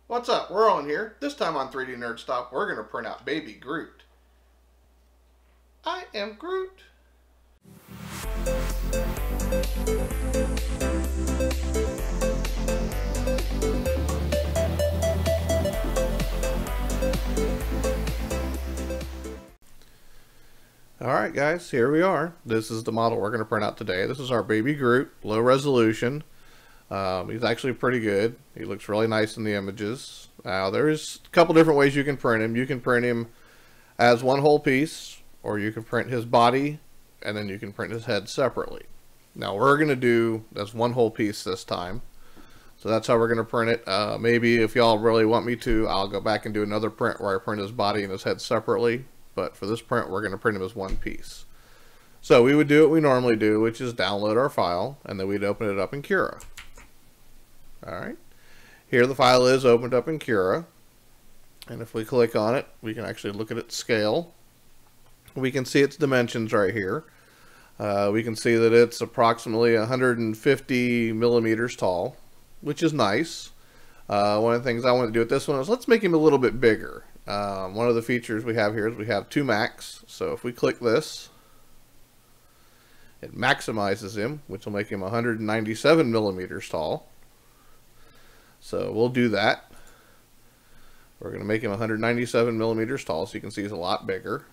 What's up? We're on here. This time on 3D NerdStop, we're going to print out Baby Groot. I am Groot. Alright guys, here we are. This is the model we're going to print out today. This is our Baby Groot, low resolution. He's actually pretty good. He looks really nice in the images. Now there's a couple different ways you can print him. You can print him as one whole piece, or you can print his body and then you can print his head separately. Now we're going to do as one whole piece this time. So that's how we're going to print it. Maybe if y'all really want me to, I'll go back and do another print where I print his body and his head separately. But for this print, we're going to print him as one piece. So we would do what we normally do, which is download our file, and then we'd open it up in Cura. Alright, here the file is opened up in Cura, and if we click on it, we can actually look at its scale. We can see its dimensions right here. We can see that it's approximately 150 millimeters tall, which is nice. One of the things I want to do with this one is let's make him a little bit bigger. One of the features we have here is we have 2 max, so if we click this, it maximizes him, which will make him 197 millimeters tall. So we'll do that. We're going to make him 197 millimeters tall, so you can see he's a lot bigger.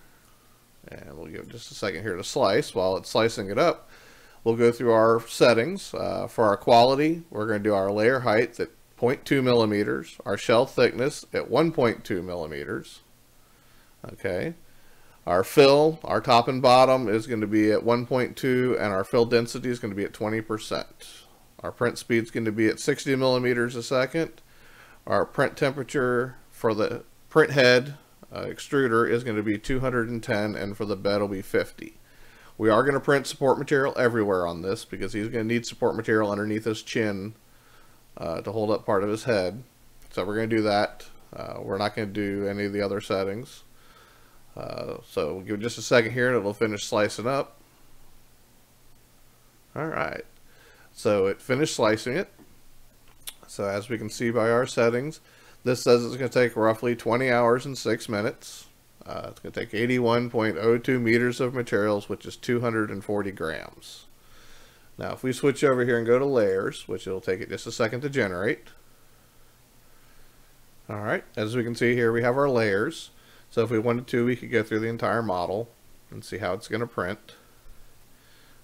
And we'll give it just a second here to slice. While it's slicing it up, we'll go through our settings. For our quality, we're going to do our layer height at 0.2 millimeters, our shell thickness at 1.2 millimeters. Okay. Our fill, our top and bottom, is going to be at 1.2, and our fill density is going to be at 20%. Our print speed is going to be at 60 millimeters a second. Our print temperature for the print head extruder is going to be 210, and for the bed will be 50. We are going to print support material everywhere on this because he's going to need support material underneath his chin to hold up part of his head. So we're going to do that. We're not going to do any of the other settings. So we'll give it just a second here and it'll finish slicing up. Alright. So it finished slicing it. So as we can see by our settings, this says it's going to take roughly 20 hours and 6 minutes. It's going to take 81.02 meters of materials, which is 240 grams. Now if we switch over here and go to layers, which it'll take it just a second to generate. Alright, as we can see here we have our layers. So if we wanted to, we could go through the entire model and see how it's going to print.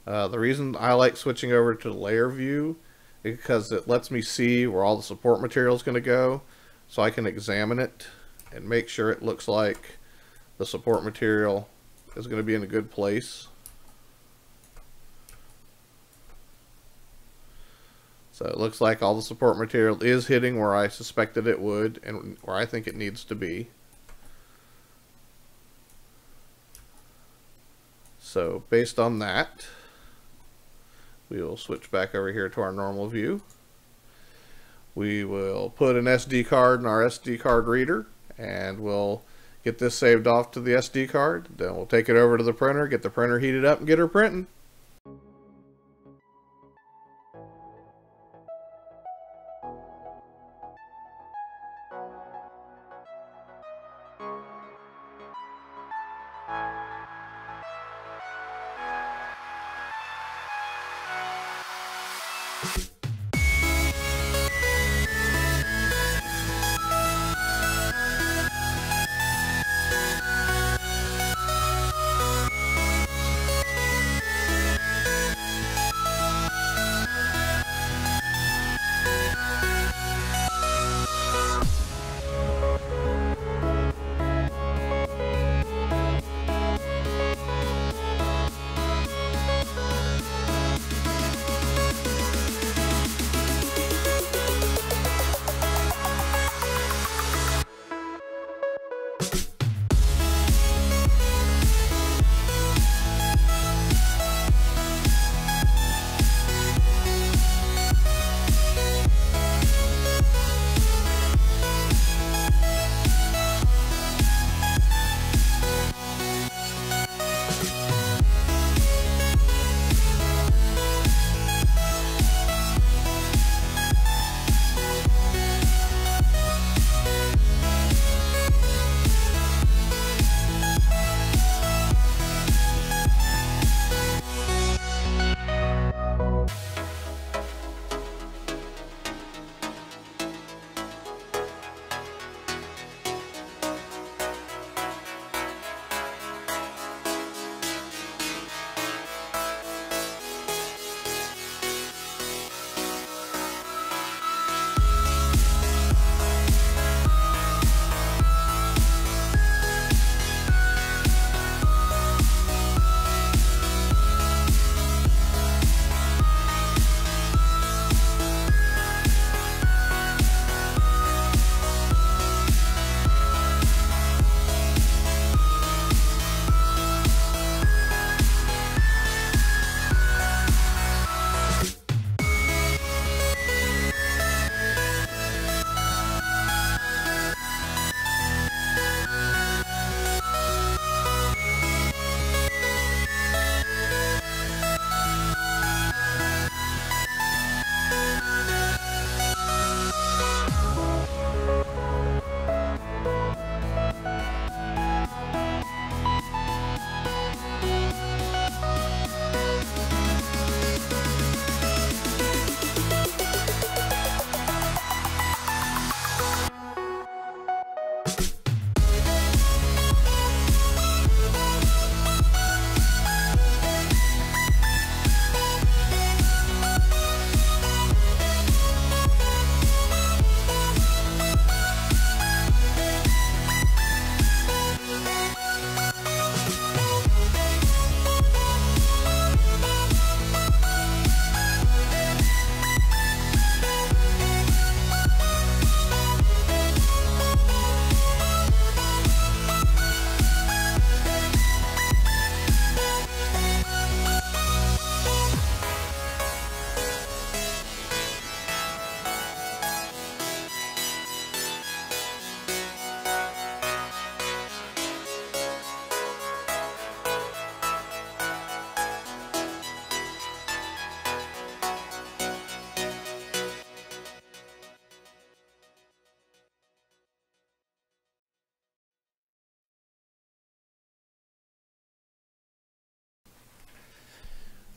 The reason I like switching over to the layer view is because it lets me see where all the support material is going to go, so I can examine it and make sure it looks like the support material is going to be in a good place. So it looks like all the support material is hitting where I suspected it would and where I think it needs to be. So based on that, we will switch back over here to our normal view. We will put an SD card in our SD card reader and we'll get this saved off to the SD card. Then we'll take it over to the printer, get the printer heated up and get her printing.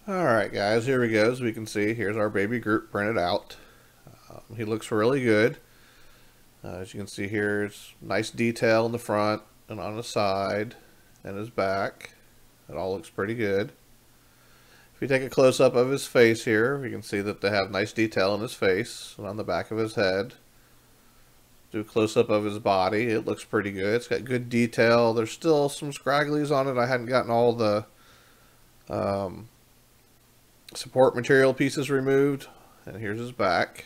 Alright guys, here we go. As we can see, here's our baby Groot printed out. He looks really good. As you can see here, it's nice detail in the front and on the side and his back. It all looks pretty good. If you take a close-up of his face here, we can see that they have nice detail in his face and on the back of his head. Do a close-up of his body. It looks pretty good. It's got good detail. There's still some scragglies on it. I hadn't gotten all the support material pieces removed. And here's his back.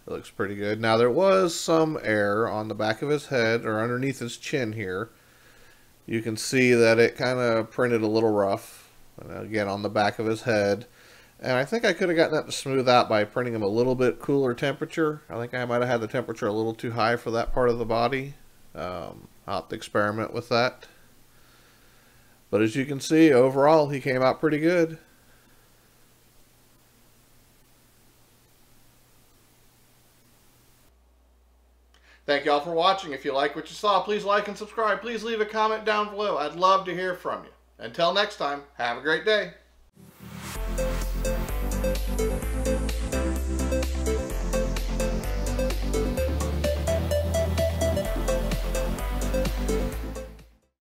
It looks pretty good. Now there was some air on the back of his head or underneath his chin here. You can see that it kind of printed a little rough. And again on the back of his head. And I think I could have gotten that to smooth out by printing him a little bit cooler temperature. I think I might have had the temperature a little too high for that part of the body. I'll have to experiment with that. But as you can see, overall, he came out pretty good. Thank you all for watching. If you like what you saw, please like and subscribe. Please leave a comment down below. I'd love to hear from you. Until next time, have a great day.